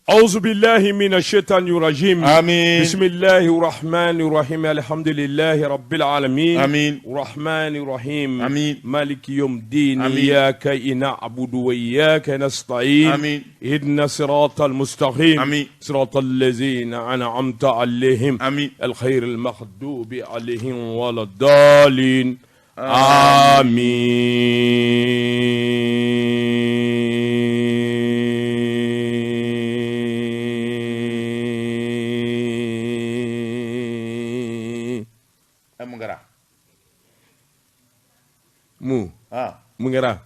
أعوذ بالله من الشيطان الرجيم. آمين. بسم الله الرحمن الرحيم. الحمد لله رب العالمين. آمين. الرحمن الرحيم. آمين. مالك يوم الدين. آمين. إياك نعبد وإياك نستعين. آمين. اهدنا الصراط المستقيم. آمين. صراط الذين أنعمت عليهم. آمين. الخير المغضوب عليهم ولا الضالين. Mu mungera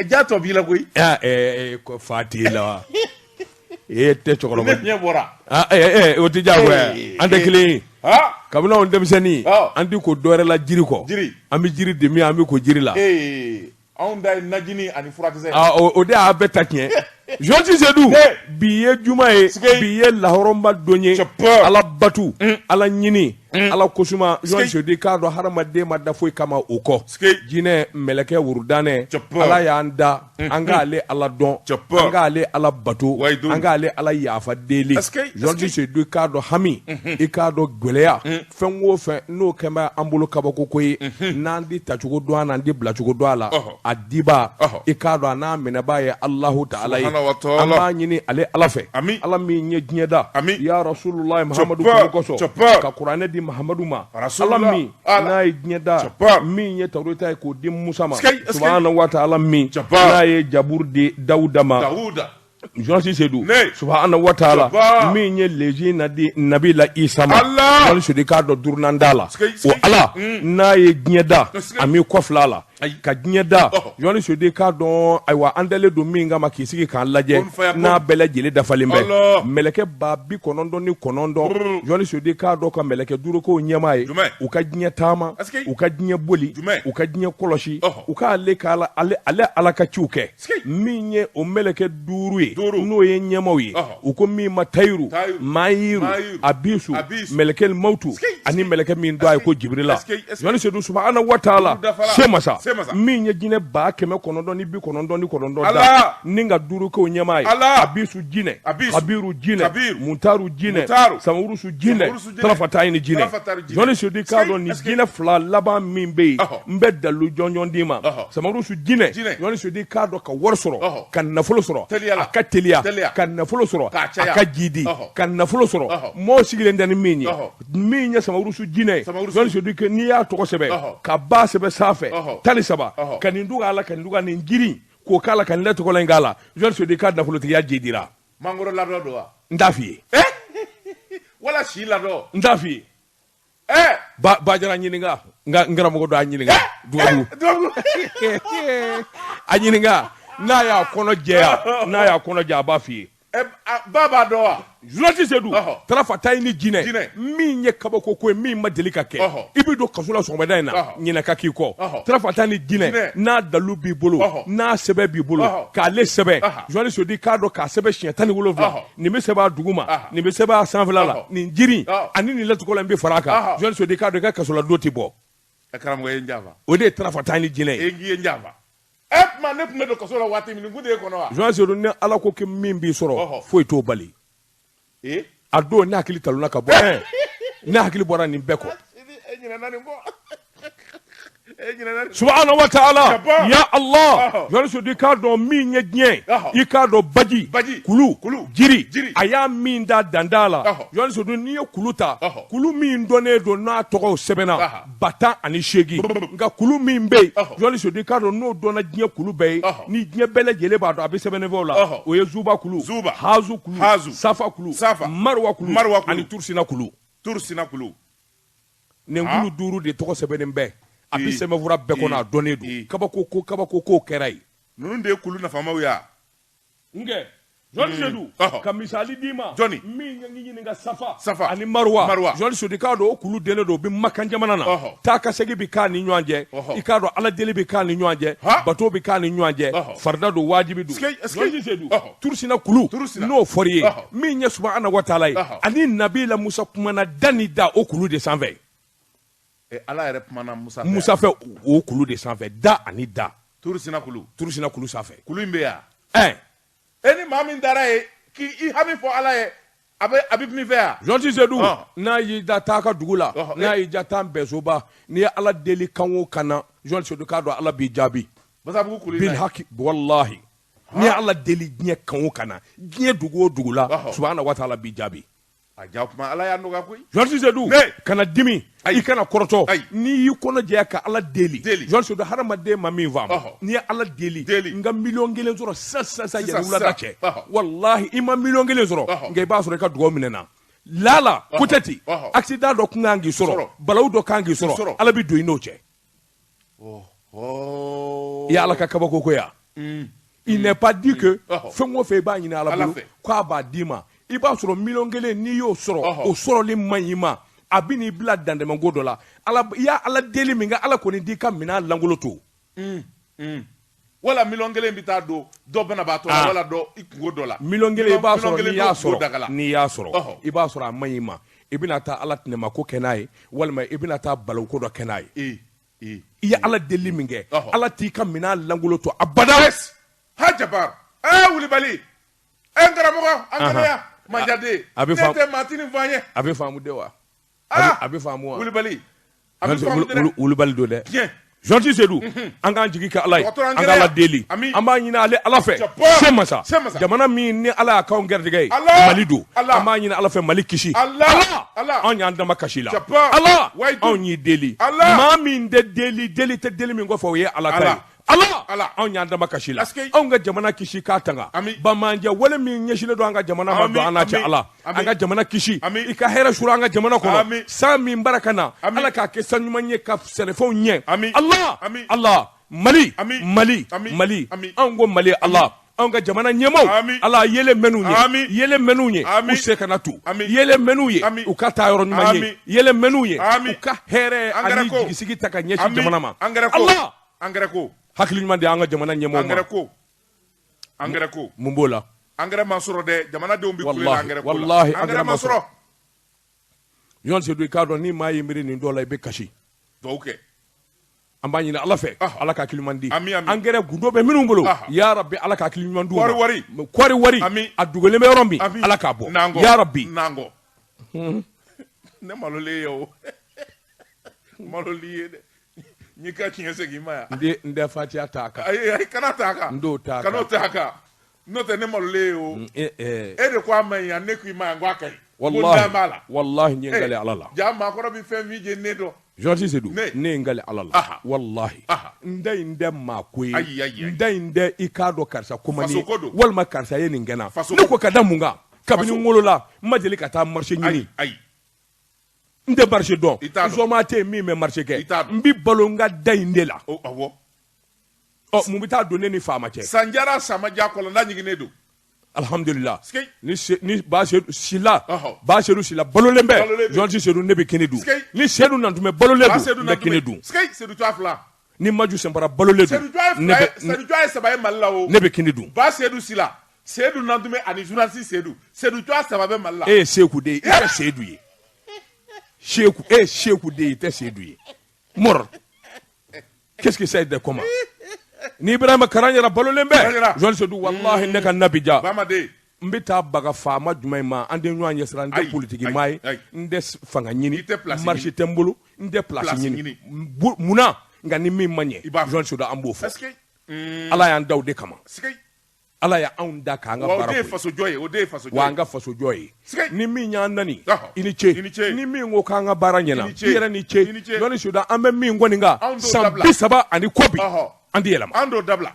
jato bi la koy ko fati la te chokolo ne bora o ti jago ande kili kabuna on demseni andi ko dore la jiri ko ami jiri de mi ami ko jiri la on day najini ani furakise o de a beta kien jonti sedu biye juma e biye la horomba donye ala batu ala nyini ala kusuma jonti sedu ka do harama de madda foi kama uko jine meleke wurudane ala ya anda anga ale ala don anga ale ala batu anga ale ala yafa deli jonti sedu ka do hami e ka do gweleya fenwo fe no kema ambulo kabako koyi nandi tachugo do anandi blachugo do ala adiba e ka do ana menaba ya allah ta'ala amma nyini ale ala fe ala mi nye dieda ya rasulullah muhammadu koso ka qur'ane di muhammadu ma ala mi na dieda mi nye tawrita ko di musa ma subhanahu wa ta'ala mi na ye jabur di dauda Jonsi Sedou subhanahu wa ta'ala mi nye leji na di nabi la isa ma wal sudi ka do durnandala o ala na ye dieda ami kofla la ka dieda joni sudi ka don aywa andele do mi ngama kisigi kan laje na bele jele dafalimbe meleke babi konondo ni konondo joni sudi ka do ka meleke duro ko nyamaye u ka dinya tama u ka dinya boli u ka dinya koloshi u ka ale kala ale ala ka ciuke mi nye o meleke duru no ye nyamaw ye u ko mi matayru mayiru abisu melekel mautu ani meleke min do ay ko jibrila joni sedu subhanahu wa ta'ala semasa mi nye jine ba keme konondo ni bi konondo ni konondo da ninga duru ko nyamaay abisu jine kabiru jine mutaru jine samurusu jine trafataini jine joni sedu ka do ni jine fla laba min be mbe dalu jonjon dima samurusu jine joni sedu ka do ka worsoro kan nafolo soro akatelia kan nafolo soro akajidi kan nafolo soro mo sigile ndani minya samurusu jine joni sedu ke ni ya to ko sebe ka ba sebe safe tali saba kan nduga ala kan nduga ni ngiri ko kala kan leto ko lengala joni sedu ka nafolo ti ya jidira mangoro la do ndafi wala shi la do ndafi ba jara nyininga ngara mo do anyininga dudu anyininga na ya kono jeya ba fi baba doa Jonti Sedou trafatayi ni jine min ye kabako ko min ma deli ka kɛ ibi do kasula sɔgɔmada in na ɲinɛ ka k'i kɔ trafatayi ni jine n'a dalu b'i bolo n'a sɛbɛ b'i bolo k'ale sɛbɛ Jonti Sedou k'a dɔn k'a sɛbɛ siɲɛ 17 nin bɛ sɛbɛ a duguma nin bɛ sɛbɛ a sanfɛla la nin jiri ani nin latukɔla in bɛ fara a kan Jonti Sedou k'a dɔn i ka kasula do ti bɔ karamɔgɔ ye njava o de ye trafatayi ni jine ye njava ma ne tun bɛ don kaso la waati min kun de ye kɔnɔ wa Jonti Sedou ni ala ko kɛ min b'i sɔrɔ foyi t'o bali a don ne hakili taluna ka bɔ ne hakili bɔra nin bɛɛ kɔ subhanahu wa ta'ala ya Allah Jonti Sedou ka dɔn min ye diɲɛ i ka dɔn baji kulu jiri a y'a min da danda la Jonti Sedou n'i ye kulu ta kulu min dɔnnen don n'a tɔgɔ sɛbɛnna 18 nka kulu min bɛ yen Jonti Sedou ka dɔn n'o dɔnna diɲɛ kulu bɛɛ ye ni diɲɛ bɛɛ lajɛlen b'a dɔn a bɛ sɛbɛnnɛfɛnw la o ye zuba kulu hazu kulu safa kulu marwa kulu ani tursina kulu nin kulu duuru de tɔgɔ sɛbɛnnen bɛɛ a bi sɛbɛnfura bɛɛ kɔnɔ a dɔnnen don kabako ko kɛra ye ninnu de ye kulu nafamaw ya nkɛ Jonti Sedou ka misali d'i ma min ye ɲininka safa ani marwa Jonti Sedou k'a dɔn o kulu dennen don o bɛ Makan jamana na taa ka segin bɛ k'a ni ɲɔgɔn cɛ i k'a dɔn ala deli bɛ k'a ni ɲɔgɔn cɛ bato bɛ k'a ni ɲɔgɔn cɛ farida don wajibi don Jonti Sedou tursina kulu n'o fɔri ye min ye subhanahu wa ta'ala ye ani nabila Musa kumana da ni da o kulu de sanfɛ ala yɛrɛ kumana Musa fɛ o kulu de sanfɛ da ani da tursina kulu sanfɛ kulu in bɛ yan ni maa min dara ye i hami fo ala ye abe mi fɛ Jonti Seydou n'a y'i da taa ka dugu la n'a y'i ja taa Nbɛsoba n'i ye ala deli kan o kan na Jonti Seydou k'a dɔn ala b'i jaabi Basabugu kuli bil haki wallahi n'i ye ala deli diɲɛ kan o kan na diɲɛ dugu o dugu la subhanahu wa ta'ala b'i jaabi a ja kuma ala y'a nɔgɔya koyi Jonti Seydou kana dimi i kana kɔrɔtɔ n'i y'i kɔnɔ jɛya ka ala deli Jonti Seydou hadamaden ma min faamu n'i ye ala deli n ka miliyɔn 1 sɔrɔ sisan yɛrɛ wulada cɛ wallahi i ma miliyɔn 1 sɔrɔ nka i b'a sɔrɔ i ka dugawu minɛna lala peut-être accident dɔ kun kan k'i sɔrɔ balawu dɔ kan k'i sɔrɔ ala bɛ don i n'o cɛ i ye ala ka kabako ko ya il n'est pas dit que fɛn o fɛn i b'a ɲini ala bolo k'a b'a d'i ma i b'a sɔrɔ miliyɔn 1 n'i y'o sɔrɔ o sɔrɔli man ɲi ma a bɛ n'i bila dandɛmɛko dɔ la i y'a ala deli min kɛ ala kɔni d'i ka minɛn langolo to wala miliyɔn 1 bɛ taa don dɔ banabaatɔ la wala dɔ i kungo dɔ la miliyɔn 1 i b'a sɔrɔ n'i y'a sɔrɔ i b'a sɔrɔ a man ɲi ma i bɛna taa ala tɛnɛmako kɛ n'a ye walima i bɛna taa balawko dɔ kɛ n'a ye i ye ala deli min kɛ ala t'i ka minɛn langolo to abada ha Jabar Wulibali n karamɔgɔ an kɛnɛya Manjade ne tɛ Martini fɔ an ye a bɛ faamu de wa a bɛ faamu wa Wulibali a bɛ faamu dɛ Wulibali don dɛ Jonti Seydou an k'an jigi kɛ ala ye an ka ala deli an b'a ɲini ale ala fɛ se masa jamana min ni ala y'a k'anw gɛrɛtigɛ ye Mali don an b'a ɲini ala fɛ Mali kisi ala anw y'an dama kasi la ala anw y'i deli maa min tɛ deli min kɔfɛ o ye ala ta ye ala anw y'an dama kasi la anw ka jamana kisi k'a tanga bamanjɛ wale min ɲɛsinnen don an ka jamana ma don an n'a cɛ ala an ka jamana kisi i ka hɛrɛ sɔrɔ an ka jamana kɔnɔ san min bara ka na ala k'a kɛ san ɲuman ye ka sɛnɛfɛnw ɲɛ ala Mali anw ko Mali ala anw ka jamana ɲɛmaw ala yele mɛn'u ye u se kana tu yele mɛn'u ye u ka taa yɔrɔ ɲuman ye yele mɛn'u ye u ka hɛrɛ ani jigisigi ta ka ɲɛsin jamana ma ala ko hakili ɲuman de an ka jamana ɲɛmɔgɔ ma angɛrɛ ko mun b'o la angɛrɛ ma sɔrɔ dɛ jamanadenw bɛ kule la angɛrɛ ko wallahi angɛrɛ ma sɔrɔ Jonti Seydou i k'a dɔn ni maa y'i miiri nin dɔ la i bɛ kasi dugawu kɛ an b'a ɲini ala fɛ ala ka hakili ɲuman di angɛrɛ gundo bɛ minnu bolo ya rabi ala ka hakili ɲuman d'u ma kɔɔri wari a dogolen bɛ yɔrɔ min ala k'a bɔ ya rabi ne malolen ye o maloli ye dɛ n'i ka tiɲɛ segin ma yan n tɛ fatiya t'a kan ayi kana t'a kan n t'o t'a kan kan'o t'a kan n'o tɛ ne malolen ye o e de ko a ma ɲi yan ne ko i ma yan ko a ka ɲi wallahi n ye n gale ala la ja maakɔrɔ bɛ fɛn min je ne dɔn Jonti Seydou ne ye n gale ala la wallahi n da in tɛ maa ko ye n da in tɛ i k'a dɔn karisa komani walima karisa ye nin kɛ na ne ko ka da mun kan kabini n wolola n ma deli ka taa marché ɲini n tɛ marché dɔn zɔnma tɛ yen min bɛ marché kɛ n bɛ balo n ka da in de la mun bɛ taa don ne ni faama cɛ sanjara samaja kɔlɔnda ɲiginnen don alhamdulillah ni ba Seydou sila balolen bɛ Jonti Seydou ne bɛ kini dun ni Seydou nan tun bɛ balolen dun n bɛ kini dun Seydou tɔ fila ni Maju Sɛnpara balolen dun Seydou ye saba ye Mali la o ne bɛ kini dun ba Seydou sila Seydou nan tun bɛ ani journaliste Seydou tɔ saba bɛ Mali la e ye Seku de ye i tɛ Seydou ye Seku de ye i tɛ Seydou ye mort qu'est-ce que ça de comment ni Ibrahima Karan yɛrɛ balolen bɛ Jonti Seydou wallahi ne ka nabi ja n bɛ taa baga faama jumɛn ma an tɛ ɲɔgɔn ɲɛsira n tɛ politiki maa ye n tɛ fanga ɲini marché tɛ n bolo n tɛ place ɲini munna nka ni min ma ɲɛ Jonti Seydou an b'o fɔ ala y'an da o de kama ala y'anw da k'an ka baara kɛ wa an ka faso jɔ ye ni min y'an nani i ni ce ni min ko k'an ka baara ɲɛna i yɛrɛ ni ce Jonti Seydou an bɛ min kɔni kan san 30 ani kɔ bi an tɛ yɛlɛma an t'o dabila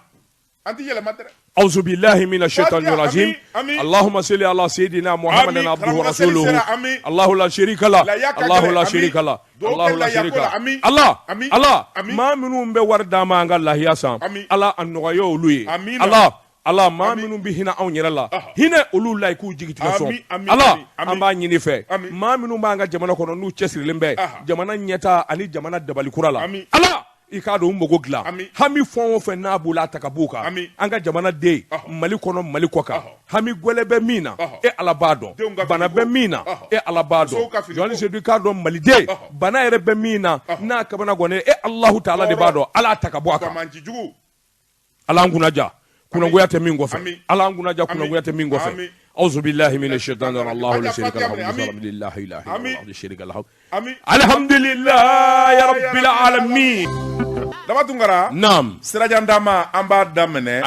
an tɛ yɛlɛma dɛ أعوذ بالله من الشيطان الرجيم اللهم صل على سيدنا محمد عبده ورسوله الله لا شريك له الله لا شريك له الله لا شريك له الله ما منهم بوردا ما قال الله يا سام الله النغيو لوي الله ما منهم بهنا أو نيرلا هنا أولو لا يكون جيت كسوم الله أما ينفع ما منهم ما قال جمانا كنا نو تشسر لمبه جمانا نيتا أني جمانا دبالي كورلا الله i k'a dɔn u mago dilan hami fɛn o fɛn n'a b'o la a ta ka b'o kan an ka jamana den Mali kɔnɔ Mali kɔ kan hami gwɛlɛ bɛ min na e ala b'a dɔn bana bɛ min na e ala b'a dɔn Jonti Seydou i k'a dɔn maliden bana yɛrɛ bɛ min na n'a kabana gɔnɛ e Alahu Taala de b'a dɔn ala ta ka bɔ a kan ala an kunnaja kunangoya tɛ min kɔfɛ ala an kunnaja kunangoya tɛ min kɔfɛ أعوذ بالله من الشيطان الرجيم الله لا شريك له الحمد لله إله إلا الله الشريك له الحمد لله رب العالمين Dabatungara نعم Sirajandama amba damene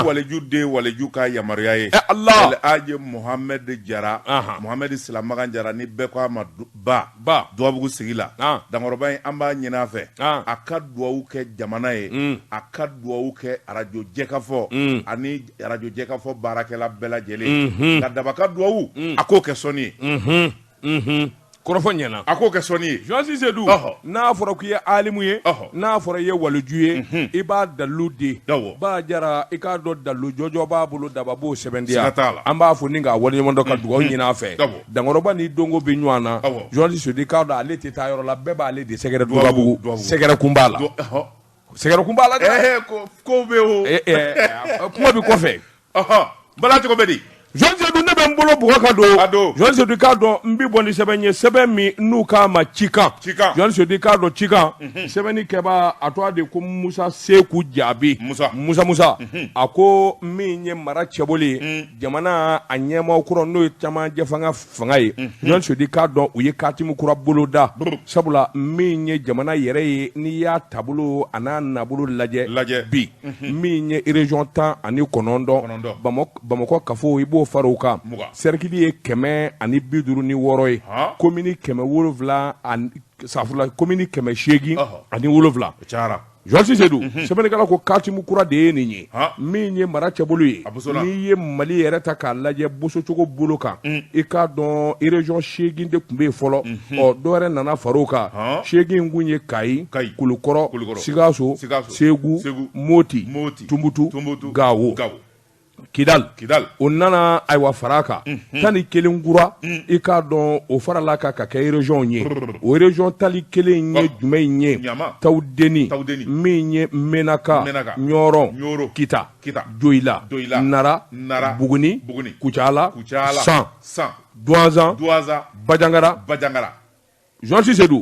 waliju de waliju ka yamariya ye Allah El Hadji Mohamed Jara Mohamed Silamagan Jara ni bɛɛ ko a ma ba duwabugu sigi la Dankɔrɔba in an b'a ɲini a fɛ a ka duwawu kɛ jamana ye a ka duwawu kɛ radio jɛkafɔ ani radio jɛkafɔ baarakɛla bɛɛ lajɛlen nka daba ka duwawu a k'o kɛ sɔnni ye kɔrɔfɔ ɲɛna a k'o kɛ sɔnni ye Jean Cissé Dou n'a fɔra k'i ye alimu ye n'a fɔra i ye waliju ye i b'a dalilu di Ba Jara i k'a dɔn dalilu jɔjɔ b'a bolo daba b'o sɛbɛntiya an b'a fɔ ni k'a waleɲuman dɔn ka dugawu ɲini a fɛ Dankɔrɔba ni dongo bɛ ɲɔgɔn na Jean Cissé Dou i k'a dɔn ale tɛ taa yɔrɔ la bɛɛ b'ale de sɛgɛrɛ dubabugu sɛgɛrɛ kun b'a la sɛgɛrɛ kun b'a la dɛ ko bɛ o kuma bɛ kɔfɛ bala cogo bɛ di Jean Cissé Dou ne bɛ n bolo bugɔ ka don Jean Cissé Dou k'a dɔn n bɛ bɔ ni sɛbɛn ye sɛbɛn min n'u k'a ma cikan Jean Cissé Dou k'a dɔn cikan sɛbɛnni kɛbaa a tɔgɔ de ko Musa Seku Jaabi Musa a ko min ye mara cɛboli ye jamana a ɲɛmaaw kɔrɔ n'o ye camancɛ fanga ye Jean Cissé Dou k'a dɔn u ye Katimu kura bolo da sabula min ye jamana yɛrɛ ye n'i y'a taabolo a n'a nabolo lajɛ bi min ye région 19 Bamakɔ kafo i b'o fara u kan cercle ye 156 ye commune 7 safurula commune 8 ani 7 Jean Cissé Dou sɛbɛnnikɛla ko Katimu kura de ye nin ye min ye mara cɛbolo ye n'i ye Mali yɛrɛ ta k'a lajɛ bosocogo bolo kan i k'a dɔn région 8 de tun bɛ yen fɔlɔ dɔ wɛrɛ nana far'o kan 8 kun ye Kayi Kulukɔrɔ Sikaso Segu Moti Tunbutu Gawo Kidal o nana ayiwa fara kan 11 kura i k'a dɔn o farala kan ka kɛ région ye o région 11 ye jumɛn ye Tawudeni min ye Menaka Ɲɔrɔ Kita Joyila Nara Buguni Kucala San Douazan Bajangara Jean Cissé Dou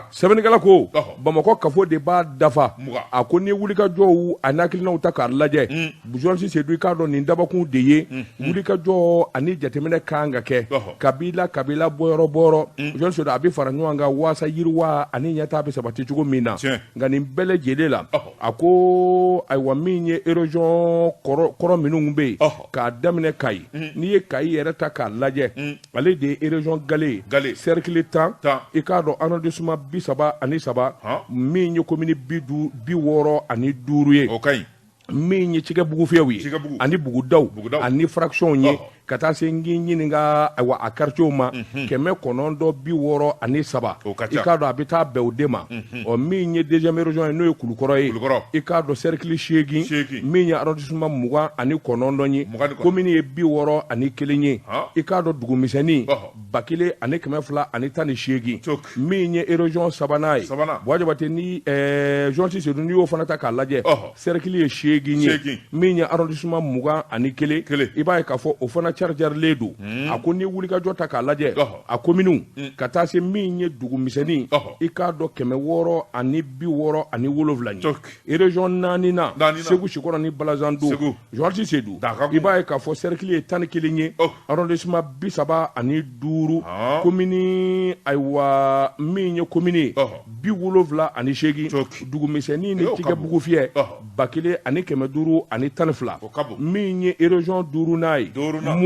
sɛbɛnnikɛla ko Bamakɔ kafo de b'a dafa a ko ni wulikajɔw a n'akilinaw ta k'a lajɛ Jean Cissé Dou i k'a dɔn nin dabakun de ye wulikajɔ ani jateminɛ kan ka kɛ kabila bɔyɔrɔ Jean Cissé Dou a bɛ fara ɲɔgɔn kan waasa yiriwa ani ɲɛtaa bɛ sabati cogo min na nka nin bɛɛ lajɛlen la a ko ayiwa min ye région kɔrɔ minnu bɛ yen k'a daminɛ Kayi n'i ye Kayi yɛrɛ ta k'a lajɛ ale de ye région gale cercle 10 i k'a dɔn arrondissement 33 min ye commune 65 ye min ye Cɛkɛbugu fiyɛw ye ani Bugudaw ani fraction ye ka taa se n k'i ɲininka ayiwa a quartier ma 963 i k'a dɔn a bɛ taa bɛn o de ma min ye deuxième région ye n'o ye Kulukɔrɔ ye i k'a dɔn cercle 8 min ye arrondissement 29 ye commune ye 61 ye i k'a dɔn dugumisɛnnin 1218 min ye région 3nan ye Jabate ni Jean Cissé Dou n'i y'o fana ta k'a lajɛ cercle ye 8 ye min ye arrondissement 21 i b'a ye k'a fɔ o fana chargerlen don a ko ni wulikajɔ ta k'a lajɛ a commune ka taa se min ye dugumisɛnnin i k'a dɔn 667 ye région 4nan Segu Sikɔrɔ ni Balazan Jean Cissé Dou i b'a ye k'a fɔ cercle ye 11 ye arrondissement 35 commune ayiwa min ye commune 78 dugumisɛnnin ni Cɛkɛbugu fiyɛ 1512 min ye région 5nan ye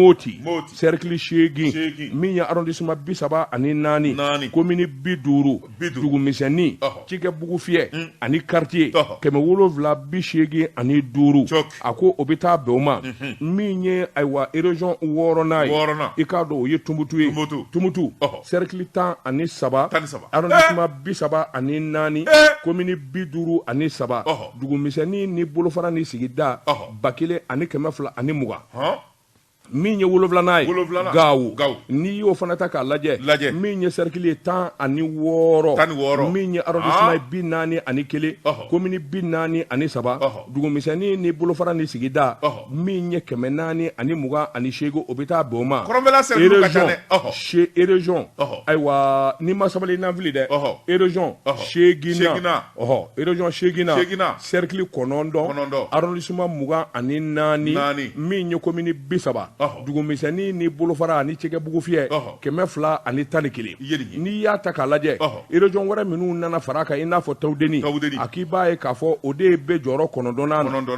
Moti cercle 8 min ye arrondissement 34 commune 50 dugumisɛnnin Cɛkɛbugu fiyɛ ani quartier 785 a ko o bɛ taa bɛn o ma min ye ayiwa région 6nan ye i k'a dɔn o ye Tunbutu ye Tunbutu cercle 13 arrondissement 34 commune 53 dugumisɛnnin ni bolofara ni sigida 1220 min ye 7nan ye Gawo n'i y'o fana ta k'a lajɛ min ye cercle ye 16 min ye arrondissement 41 commune 43 dugumisɛnnin ni bolofara ni sigida min ye 428 o bɛ taa bɛn o ma région ayiwa n'i ma sabali n'anfili dɛ région 8nan cercle 9 arrondissement 24 min ye commune 30 dugumisɛnnin ni bolofara ani cikɛbugu fiyɛ 200 ani 11 n'i y'a ta k'a lajɛ région wɛrɛ minnu nana fara kan i n'a fɔ Tawudeni a k'i b'a ye k'a fɔ o de bɛ jɔyɔrɔ 9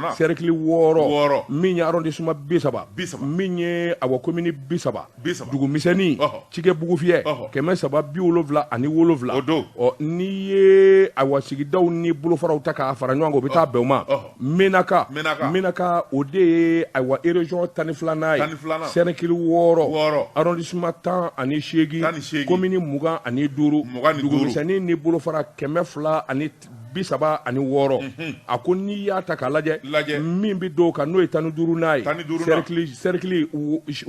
na cercle 6 min ye arrondissement 30 min ye awɔ commune 30 dugumisɛnnin cikɛbugu fiyɛ 370 ani 7 n'i ye awɔ sigidaw ni bolofaraw ta k'a fara ɲɔgɔn kan o bɛ taa bɛn o ma Menaka o de ye awɔ région 12nan ye cercle 6 arrondissement 10 ani 8 commune 20 ani 5 dugumisɛnnin ni bolofara 200 ani 30 ani 6 a ko n'i y'a ta k'a lajɛ min bɛ dɔw kan n'o ye 15 n'a ye cercle 6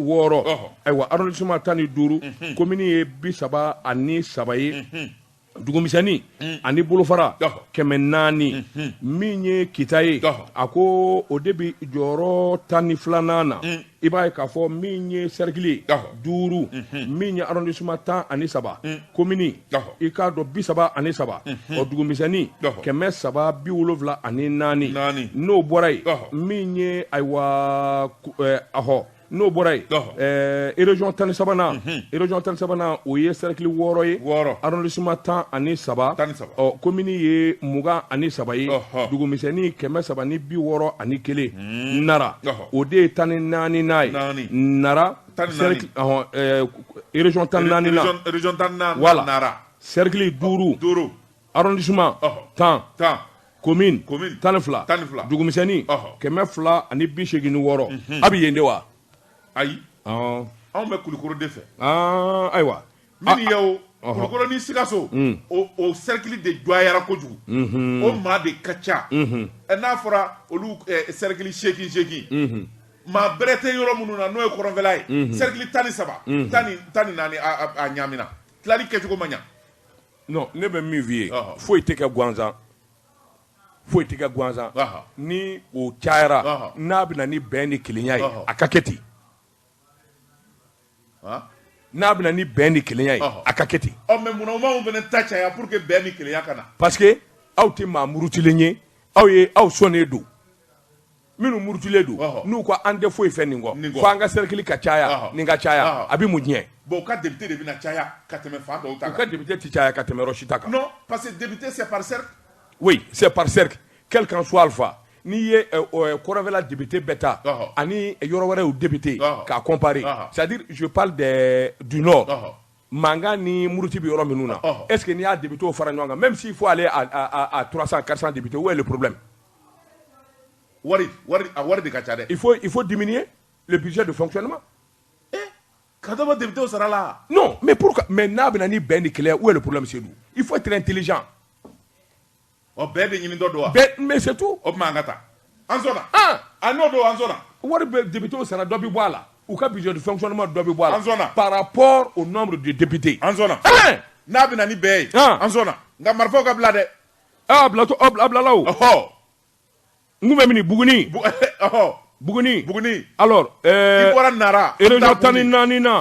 ayiwa arrondissement 15 commune ye 30 ani 3 ye dugumisɛnnin ani bolofara 400 min ye Kita ye a ko o de bɛ jɔyɔrɔ 12nan na i b'a ye k'a fɔ min ye cercle 5 min ye arrondissement 10 ani 3 commune i k'a dɔn 30 ani 3 o dugumisɛnnin 370 ani 4 n'o bɔra yen min ye ayiwa n'o bɔra yen région 13nan région 13nan o ye cercle 6 ye arrondissement 10 ani 3 commune ye 20 ani 3 ye dugumisɛnnin 360 ani 1 Nara o de ye 14 n'a ye Nara cercle région 14 voilà cercle 5 arrondissement 10 commune 12 dugumisɛnnin 200 ani 86 a bɛ yen de wa ayi anw bɛ Kulukoro de fɛ ayiwa min ye Kulukoro ni Sikaso o cercle de doyara kojugu o maa de ka ca n'a fɔra olu cercle 8 maa bɛrɛ tɛ yɔrɔ minnu na n'o ye Kɔrɔnfɛla ye cercle 13 14 a ɲamina tilali kɛcogo ma ɲa non ne bɛ min f'i ye foyi tɛ kɛ gansan ni o cayara n'a bɛ na ni bɛn ni kelenya ye a ka kɛ ten n'a bɛ na ni bɛn ni kelenya ye a ka kɛ ten mais munna u m'anw fana ta caya pour que bɛn ni kelenya ka na parce que aw tɛ maa murutilen ye aw sɔnnen don minnu murutilen don n'u ko an tɛ foyi fɛ nin kɔ fo an ka cercle ka caya nin ka caya a bɛ mun tiɲɛ bon u ka député de bɛna caya ka tɛmɛ fan dɔw ta kan u ka député tɛ caya ka tɛmɛ yɔrɔ si ta kan non parce que député c'est par cercle oui c'est par cercle quel qu'en soit alpha n'i ye Kɔrɔnfɛla député bɛɛ ta ani yɔrɔ wɛrɛw député k'a comparer c'est-à-dire je parle du nord mankan ni muruti bɛ yɔrɔ minnu na est-ce que n'i y'a député fara ɲɔgɔn kan même s'il faut aller à 300 400 députés où est le problème wari de ka ca dɛ il faut diminuer le budget de fonctionnement ka dɔ bɔ député sara la non mais pourquoi mais n'a bɛ na ni bɛn ni kɛlɛ où est le problème Seydou il faut être intelligent bɛɛ de ɲini dɔ don wa mais c'est tout o tuma an ka taa an sɔnna a n'o don an sɔnna wari bɛ député sara dɔ bɛ bɔ a la u ka budget de fonctionnement dɔ bɛ bɔ a la an sɔnna par rapport au nombre de députés an sɔnna n'a bɛ na ni bɛɛ ye an sɔnna nka marifaw ka bila dɛ a bilala o n kun bɛ min Buguni Buguni alors i bɔra Nara région 14 na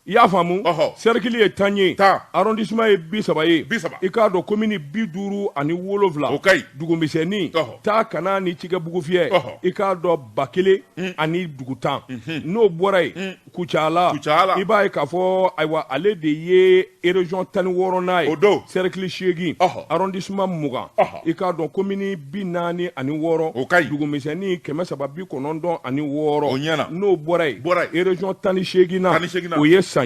i y'a faamu cercle ye 10 ye arrondissement ye 30 ye i k'a dɔn commune 50 ani 7 dugumisɛnnin taa kana ni cikɛbugu fiyɛ i k'a dɔn 1000 ani dugu 10 n'o bɔra yen Kucala i b'a ye k'a fɔ ayiwa ale de ye région 16 n'a ye cercle 8 arrondissement 20 i k'a dɔn commune 40 ani 6 dugumisɛnnin 390 ani 6 n'o bɔra yen région 18 na o ye san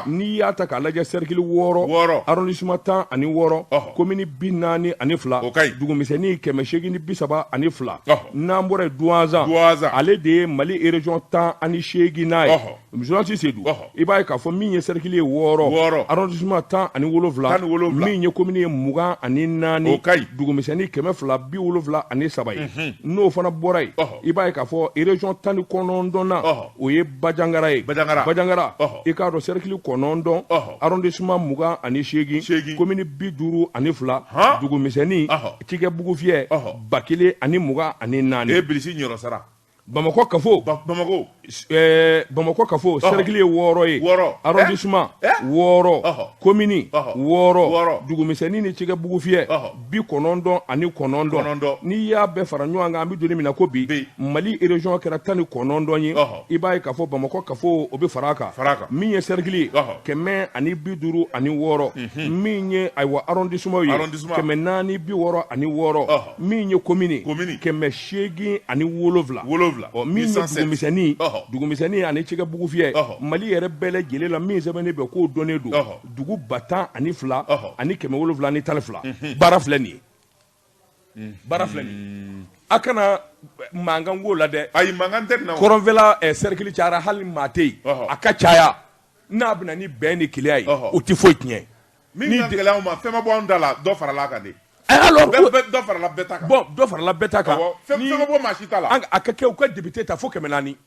n'i y'a ta k'a lajɛ cercle 6 arrondissement 10 ani 6 commune 40 ani 2 dugumisɛnnin 830 ani 2 n'an bɔra Douaza ale de ye Mali région 10 ani 8 n'a ye Musulati Seydou i b'a ye k'a fɔ min ye cercle ye 6 arrondissement 10 ani 7 min ye commune ye 20 ani 4 dugumisɛnnin 270 ani 3 ye n'o fana bɔra yen i b'a ye k'a fɔ région 19 na o ye Bajangara ye Bajangara i k'a dɔn cercle 9 arrondissement 20 ani 8 commune 50 ani 2 dugumisɛnnin cikɛbugu fiyɛ 1000 ani 20 ani 4 Bilisi ɲɔrɔ sara Bamako kafo Bamako kafo cercle ye 6 ye arrondissement 6 commune 6 dugumisɛnnin ni cɛkɛbugu fiyɛ 99 n'i y'a bɛɛ fara ɲɔgɔn kan an bɛ doni min na ko bi Mali région kɛra 19 ye i b'a ye k'a fɔ Bamako kafo o bɛ fara a kan min ye cercle ye 156 min ye ayiwa arrondissement ye 466 min ye commune 807 min ye dugumisɛnnin ani cɛkɛbugu fiyɛ Mali yɛrɛ bɛɛ lajɛlen la min sɛbɛnnen bɛ k'o dɔnnen don dugu 102 ani 712 baara filɛ nin ye a kana mankan k'o la dɛ ayi mankan tɛ na Kɔrɔnfɛla cercle cayara hali maa tɛ yen a ka caya n'a bɛna ni bɛn ni keleya ye o tɛ foyi tiɲɛ min ka gɛlɛn anw ma fɛn ma bɔ anw da la dɔ farala kan de alors dɔ farala bɛɛ ta kan bon dɔ farala bɛɛ ta kan fɛn ma bɔ maa si ta la a ka kɛ u ka député ta fo 400 ni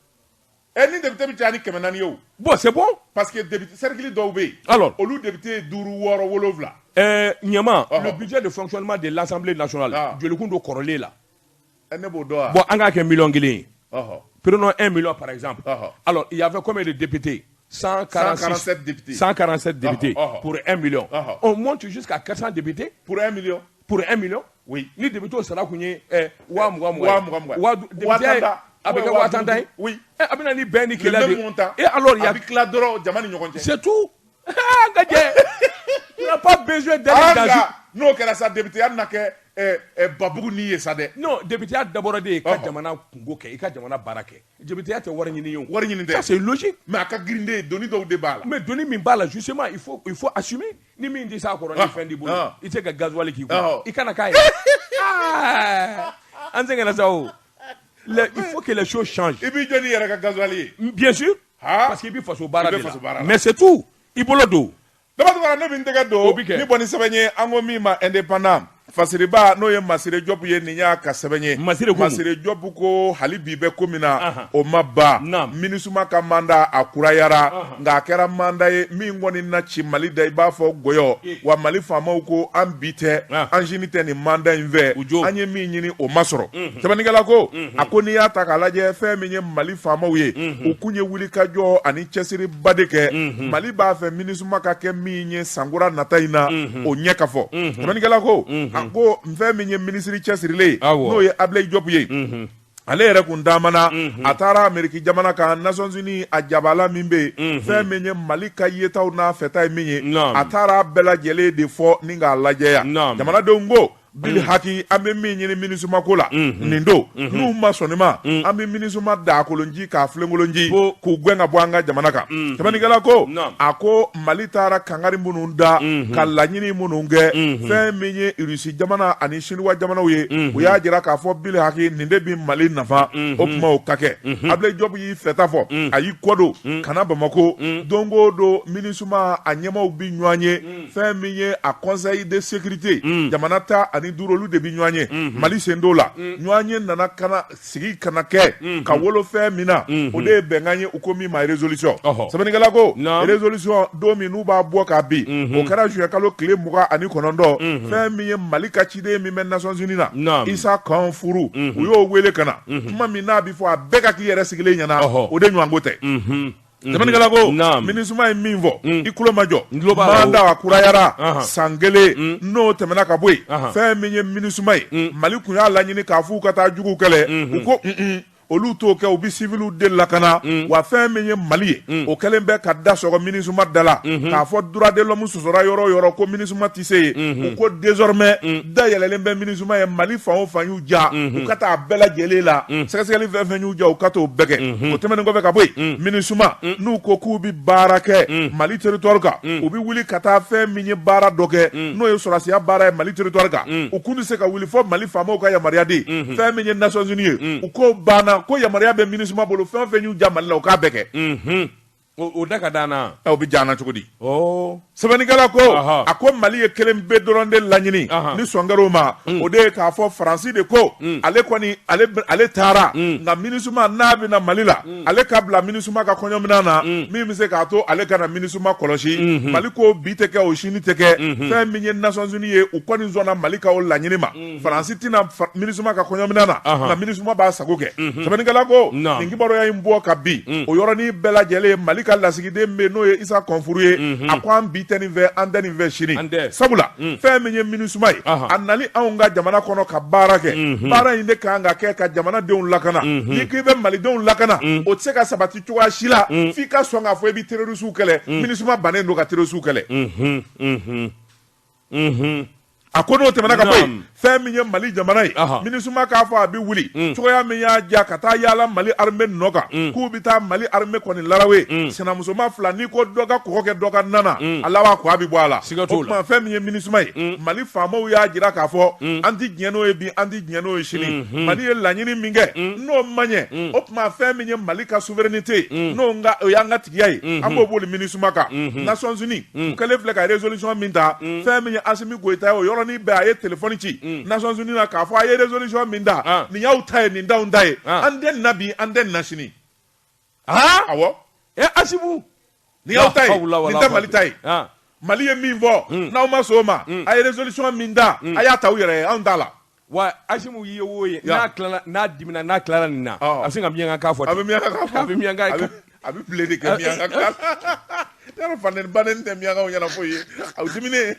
député bɛ caya ni 400 ye o bon c'est bon parce que député cercle dɔw bɛ yen alors olu député 5 6 7 Ɲama le budget de fonctionnement de l'Assemblée nationale jolikun do kɔrɔlen la ne b'o dɔn bon an k'a kɛ 1 million ye prenons 1 million par exemple alors il y avait combien de députés 147 députés pour 1 million on monte jusqu'à 400 députés pour 1 million oui ni député sara kun ye wa député a bɛ kɛ 50 ye oui a bɛna ni bɛn ni keleya de et alors il y a a bɛ tila dɔrɔn jama ni ɲɔgɔn cɛ c'est tout n ka jɛ il n'y a pas besoin d'aller dans n'o kɛra sa député hali na kɛ babugu ni ye sa dɛ non député ya dabɔra de ka jamana kungo kɛ i ka jamana baara kɛ député ya tɛ wari ɲini ye wari ɲini tɛ ça c'est logique mais a ka girin de doni dɔw de b'a la mais doni min b'a la justement il faut assumer ni min di s'a kɔrɔ ni fɛn di bolo i tɛ ka gasoil k'i kun i kana k'a ye an sɛgɛnna sa o il faut que les choses changent i b'i jɔ n'i yɛrɛ ka gasoil ye bien sûr parce que i bɛ faso baara de la mais c'est tout i bolo don dabatugara ne bɛ n tɛgɛ don ni bɔnni sɛbɛn ye an ko min ma indépendant fasiriba n'o ye Masire Jɔpu ye nin y'a ka sɛbɛn ye Masire Jɔpu ko hali bi bɛ ko min na o ma ban MINUSMA ka mandat a kurayara nka a kɛra mandat ye min kɔni na ci Mali da i b'a fɔ gɔyɔ wa Mali faamaw ko an bi tɛ an sini tɛ nin mandat in fɛ an ye min ɲini o ma sɔrɔ sɛbɛnnikɛla ko a ko n'i y'a ta k'a lajɛ fɛn min ye Mali faamaw ye u kun ye wulikajɔ ani cɛsiriba de kɛ Mali b'a fɛ MINUSMA ka kɛ min ye sankura nata in na o ɲɛ ka fɔ sɛbɛnnikɛla ko a ko fɛn min ye minisiri cɛsirilen n'o ye Abilaye Jɔpu ye ale yɛrɛ kun taamana a taara Ameriki jamana kan Nations Unies a jabala min bɛ yen fɛn min ye Mali ka yetaw n'a fɛta ye min ye a taara bɛɛ lajɛlen de fɔ ni k'a lajɛ yan jamanadenw ko Bili haki an bɛ min ɲini MINUSMA ko la nin don n'u ma sɔn nin ma an bɛ MINUSMA da kolonji k'a filenkolonji k'u gɛn ka bɔ an ka jamana kan sɛbɛnnikɛla ko a ko Mali taara kangari minnu da ka laɲini minnu kɛ fɛn min ye Rusi jamana ani Chinois jamanaw ye u y'a jira k'a fɔ Bili haki nin de bɛ Mali nafa o kuma o ka kɛ Abilaye Jɔpu y'i fɛta fɔ a y'i kɔdon ka na Bamako don o don MINUSMA a ɲɛmaw bɛ ɲɔgɔn ye fɛn min ye a Conseil de sécurité jamana ta ani durolu de bi ɲɔgɔn ye Mali sen dɔw la ɲɔgɔn ye nana kana sigi kana kɛ ka wolo fɛn min na o de ye bɛnkan ye u ko min ma résolution sɛbɛnnikɛla ko résolution don min n'u b'a bɔ k'a bin o kɛra juillet kalo tile 29 fɛn min ye Mali ka ciden min bɛ Nations Unies na Isa Kan Furu u y'o wele ka na kuma min n'a bi fɔ a bɛɛ ka k'i yɛrɛ sigilen ɲɛna o de ɲɔgɔn ko tɛ sɛbɛnnikɛla ko MINUSMA ye min fɔ i kulo ma jɔ mandat a kurayara san 1 n'o tɛmɛna ka bɔ yen fɛn min ye MINUSMA ye Mali kun y'a laɲini k'a f'u ka taa juguw kɛlɛ u ko olu t'o kɛ u bi civiliw de lakana wa fɛn min ye Mali ye o kɛlen bɛ ka da sɔgɔ MINUSMA da la k'a fɔ droit de l'homme sɔsɔra yɔrɔ o yɔrɔ ko MINUSMA tɛ se yen u ko désormais da yɛlɛlen bɛ MINUSMA ye Mali fan o fan y'u ja u ka taa bɛɛ lajɛlen la sɛgɛsɛgɛli fɛn fɛn y'u ja u ka t'o bɛɛ kɛ o tɛmɛnen kɔfɛ ka bɔ yen MINUSMA n'u ko k'u bi baara kɛ Mali territoire kan u bi wuli ka taa fɛn min ye baara dɔ kɛ n'o ye sɔrɔsiya baara ye Mali territoire kan u kun tɛ se ka wuli fɔ Mali faamaw ka yamaruya di fɛn min ye Nations Unies ye u ko banna ko yamaruya bɛ MINUSMA bolo fɛn o fɛn y'u ja Mali la u k'a bɛɛ kɛ o da ka dana o bi jana cogo di sɛbɛnnikɛla ko a ko Mali ye kelen bɛ dɔrɔn de laɲini ni sɔngɛrɛw ma o de ye k'a fɔ Faransi de ko ale kɔni ale taara nka MINUSMA n'a bɛna Mali la ale ka bila MINUSMA ka kɔɲɔminan na min bɛ se k'a to ale kana MINUSMA kɔlɔsi Mali ko bi tɛ kɛ o sini tɛ kɛ fɛn min ye Nations Unies ye u kɔni sɔnna Mali ka o laɲini ma Faransi tɛna MINUSMA ka kɔɲɔminan na nka MINUSMA b'a sago kɛ sɛbɛnnikɛla ko nin kibaruya in bɔ ka bi o yɔrɔnin bɛɛ lajɛlen Mali ka lasigiden bɛ n'o ye Isa Kɔnfuru ye a ko an bi tɛ nin fɛ an tɛ nin fɛ sini sabula fɛn min ye MINUSMA ye a nali anw ka jamana kɔnɔ ka baara kɛ baara in de kan ka kɛ ka jamanadenw lakana n'i k'i bɛ Malidenw lakana o tɛ se ka sabati cogoya si la f'i ka sɔn k'a fɔ i bɛ terrorisiw kɛlɛ MINUSMA bannen don ka terrorisiw kɛlɛ a ko n'o tɛmɛna ka bɔ yen fɛn min ye Mali jamana ye MINUSMA k'a fɔ a bɛ wuli cogoya min y'a diya ka taa yaala Mali armée nɔ kan k'u bɛ taa Mali armée kɔni larawe sinamusoma fila n'i ko dɔ ka kɔgɔ kɛ dɔ ka nana Ala b'a ko a bɛ bɔ a la o tuma fɛn min ye MINUSMA ye Mali faamaw y'a jira k'a fɔ an tɛ diɲɛ n'o ye bi an tɛ diɲɛ n'o ye sini Mali ye laɲini min kɛ n'o ma ɲɛ o tuma fɛn min ye Mali ka souveraineté n'o o y'an ka tigiya ye an b'o boli MINUSMA kan Nations Unies u kɛlen filɛ ka résolution min ta fɛn min ye Assimi Goïta ye o yɔrɔ ni bɛɛ a ye téléphone ci Nations Unies na k'a fɔ a ye résolution min da nin y'aw ta ye nin t'anw ta ye an tɛ nin na bi an tɛ nin na sini awɔ Asimu nin y'aw ta ye nin tɛ Mali ta ye Mali ye min fɔ n'aw ma sɔn o ma a ye résolution min da a y'a ta u yɛrɛ ye anw t'a la wa Asimu ye o ye n'a dimina n'a tilara nin na a bɛ se ka miyanka fɔ a bɛ miyanka fɔ a bɛ miyanka a bɛ bilen de kɛ miyanka yàrá fanɛni bannen tɛ miyankaw ɲɛna foyi ye a dimine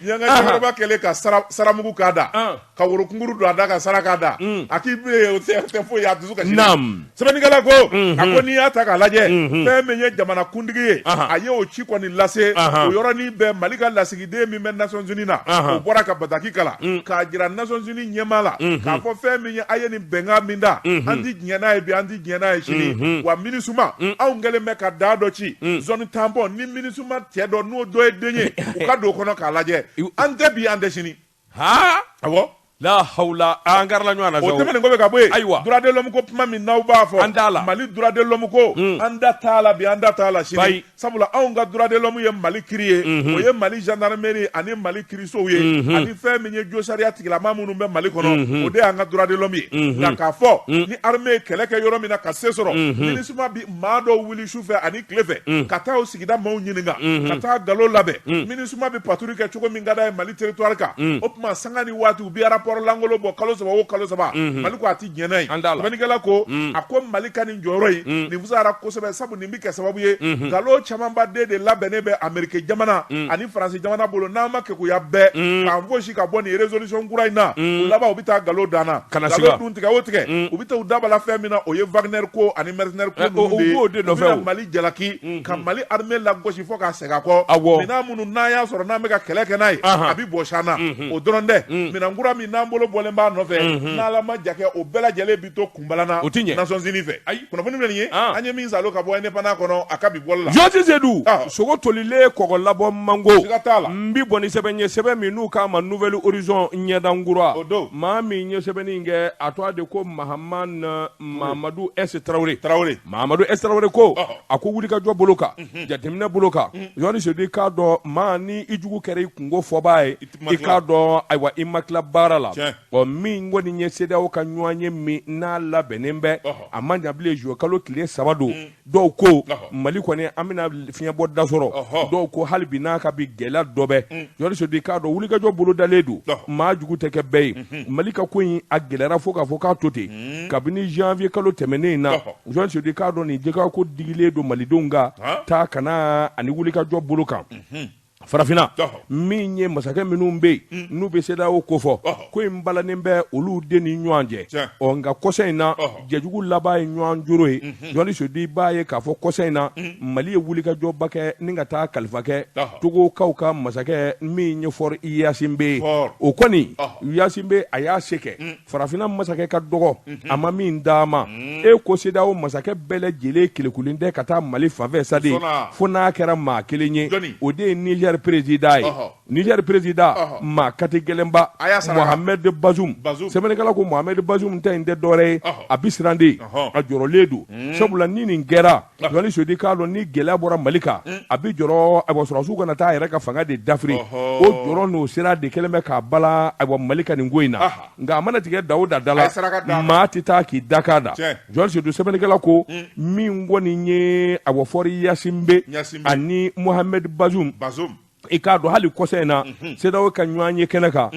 miyanka cɛkɔrɔba kɛlen ka saramugu k'a da ka worokunguru don a da ka sara k'a da a k'i bɛ o tɛ foyi ye a dusu kasi sɛbɛnnikɛla ko a ko n'i y'a ta k'a lajɛ fɛn min ye jamana kuntigi ye a ye o ci kɔni lase o yɔrɔnin bɛɛ Mali ka lasigiden min bɛ Nations Unies na o bɔra ka bataki kala k'a jira Nations Unies ɲɛmaa la k'a fɔ fɛn min ye a ye nin bɛnkan min da an tɛ diɲɛ n'a ye bi an tɛ diɲɛ n'a ye sini wa MINUSMA anw kɛlen bɛ ka da dɔ ci zone tampon ni MINUSMA cɛ dɔ n'o dɔ ye den ye u ka don o kɔnɔ k'a lajɛ an tɛ bi an tɛ sini awɔ la hawla an garla ɲɔgɔn na o tɛmɛnen kɔfɛ ka bɔ yen ayiwa droit de l'homme ko kuma min n'aw b'a fɔ an t'a la Mali droit de l'homme ko an da t'a la bi an da t'a la sini sabula anw ka droit de l'homme ye Mali kiri ye o ye Mali gendarmerie ani Mali kirisow ye ani fɛn min ye jo sariya tigilama minnu bɛ Mali kɔnɔ o de y'an ka droit de l'homme ye nka k'a fɔ ni armée ye kɛlɛ kɛ yɔrɔ min na ka se sɔrɔ MINUSMA bi maa dɔw wuli su fɛ ani tile fɛ ka taa o sigida maaw ɲininka ka taa galo labɛn MINUSMA bi patrouille kɛ cogo min ka d'a ye Mali territoire kan o tuma sanga ni waati u bi rapport langolo bɔ kalo saba o kalo saba Mali ko a ti diɲɛ n'a ye sɛbɛnnikɛla ko a ko Mali ka nin jɔyɔrɔ in nin fusayara kosɛbɛ sabu nin bi kɛ sababu ye nkalon camanba den de labɛnnen bɛ Amérique jamana ani Faransi jamana bolo n'an ma kekuya bɛɛ k'an fosi ka bɔ nin résolution kura in na o laban u bɛ taa nkalon dan na nkalon dun tigɛ o tigɛ u bɛ taa u dabala fɛn min na o ye Wagner ko ani mercenaires ko ninnu de ye u bɛna Mali jalaki ka Mali armée lagosi fo k'a segin a kɔ minɛn minnu n'an y'a sɔrɔ n'an bɛ ka kɛlɛ kɛ n'a ye a bɛ bɔ san na o dɔrɔn tɛ minɛn kura min n'an bolo bɔlen b'a nɔfɛ n'Ala ma ja kɛ o bɛɛ lajɛlen bi to kunbala na Nations Unies fɛ kunnafoni filɛ nin ye an ye min salo ka bɔ indépendant kɔnɔ a ka bi bɔli la Georges Sedou sogo tolilen kɔgɔ labɔ mango n bi bɔ ni sɛbɛn ye sɛbɛn min n'u k'a ma Nouvelle Horizon ɲɛdankura maa min ye sɛbɛnni in kɛ a tɔgɔ de ko Mahamadu S Traoré Mahamadu S Traoré ko a ko wulikajɔ bolo kan jateminɛ bolo kan Georges Sedou k'a dɔn maa ni i jugu kɛra i kungo fɔbaa ye i k'a dɔn ayiwa i ma tila baara la min kɔni ye CEDEAO ka ɲɔgɔn ye min n'a labɛnnen bɛ a ma ɲɛ bilen juillet kalo tile 3 don dɔw ko Mali kɔni an bɛna fiɲɛbɔ da sɔrɔ dɔw ko hali bi n'a ka bi gɛlɛya dɔ bɛ Georges Sedou k'a dɔn wulikajɔ bolo dalen don maa jugu tɛ kɛ bɛɛ ye Mali ka ko in a gɛlɛyara fo k'a fɔ k'a to ten kabini janvier kalo tɛmɛnen in na Georges Sedou k'a dɔn nin jɛgɛ ko digilen don malidenw kan taa kana ani wulikajɔ bolo kan farafinna min ye masakɛ minnu bɛ yen n'u bɛ CEDEAO ko fɔ ko in balannen bɛ olu den ni ɲɔgɔn cɛ nka kɔsa in na jɛjugu laban ye ɲɔgɔn joro ye Georges Sedou b'a ye k'a fɔ kɔsa in na Mali ye wulikajɔba kɛ ni ka taa kalifa kɛ Togokaw ka masakɛ min ɲɛfɔra Yasinbe o kɔni Yasinbe a y'a se kɛ farafinna masakɛ ka dɔgɔ a ma min d'a ma e ko CEDEAO masakɛ bɛɛ lajɛlen kelekulen tɛ ka taa Mali fanfɛ sadi fo n'a kɛra maa kelen ye o de ye Niger Niger président ye Niger président ma kati gelenba Mohamed Bazoum sɛbɛnnikɛla ko Mohamed Bazoum ta in tɛ dɔwɛrɛ ye a bi sirande a jɔrɔlen don sabula ni nin kɛra Johnny Sodi k'a dɔn ni gɛlɛya bɔra Mali kan a bi jɔrɔ a sɔrɔsiw kana taa a yɛrɛ ka fanga de dafiri o jɔrɔ n'o sira de kɛlen bɛ k'a bala Mali ka nin ko in na nka a mana tigɛ Dawuda da la maa tɛ taa k'i da k'a da Johnny Sodi sɛbɛnnikɛla ko min kɔni ye fɔri Yasinbe ani Mohamed Bazoum i k'a dɔn hali kɔsa in na CEDEAO ka ɲɔgɔn ye kɛnɛ kan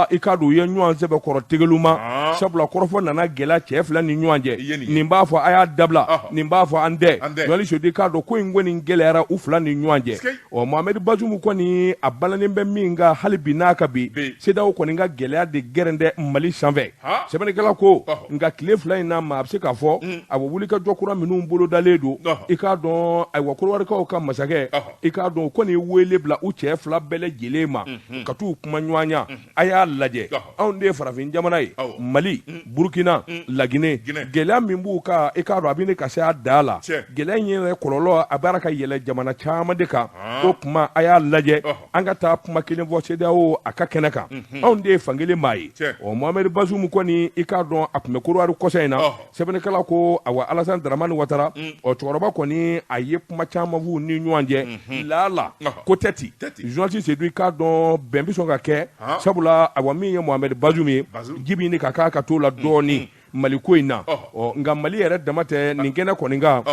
i k'a dɔn u ye ɲɔgɔn sɛbɛn kɔrɔ tegelu ma sabula kɔrɔfɔ nana gɛlɛya cɛ fila ni ɲɔgɔn cɛ nin b'a fɔ a y'a dabila nin b'a fɔ an tɛ Johnny Sodi k'a dɔn ko in kɔni gɛlɛyara u fila ni ɲɔgɔn cɛ Mohamed Bazoum kɔni a balannen bɛ min kan hali bi n'a ka bi CEDEAO kɔni ka gɛlɛya de gɛrɛn tɛ Mali sanfɛ sɛbɛnnikɛla ko nka tile fila in na maa a bɛ se k'a fɔ a bɛ wuli ka jɔ kura minnu bolodalen don i k'a dɔn Kɔrɔwarikaw ka masakɛ i k'a dɔn o kɔni wele bila u cɛ fila bɛɛ lajɛlen ma ka t'u kuma ɲɔgɔnya a y'a lajɛ anw de ye farafin jamana ye Mali Burkina Laginɛ gɛlɛya min b'u kan i k'a dɔn a bɛ ne ka se a da la gɛlɛya in yɛrɛ kɔlɔlɔ a b'a ka yɛlɛ jamana caman de kan o kuma a y'a lajɛ an ka taa kuma kelen fɔ CEDEAO a ka kɛnɛ kan anw de ye fankelen maa ye Mohamed Bazoum kɔni i k'a dɔn a tun bɛ Côte d'Ivoire kɔsa in na sɛbɛnnikɛla ko Alassane Dramane Ouattara cɛkɔrɔba kɔni a ye kuma caman f'u ni ɲɔgɔn cɛ lala ko tɛti Johnny Sodi k'a dɔn bɛn bɛ sɔn ka kɛ sabula min ye Mohamed Bazoum ye ji bɛ ɲini ka k'a ka t'o la dɔɔni Mali ko in na nka Mali yɛrɛ dama tɛ nin kɛnɛ kɔni kan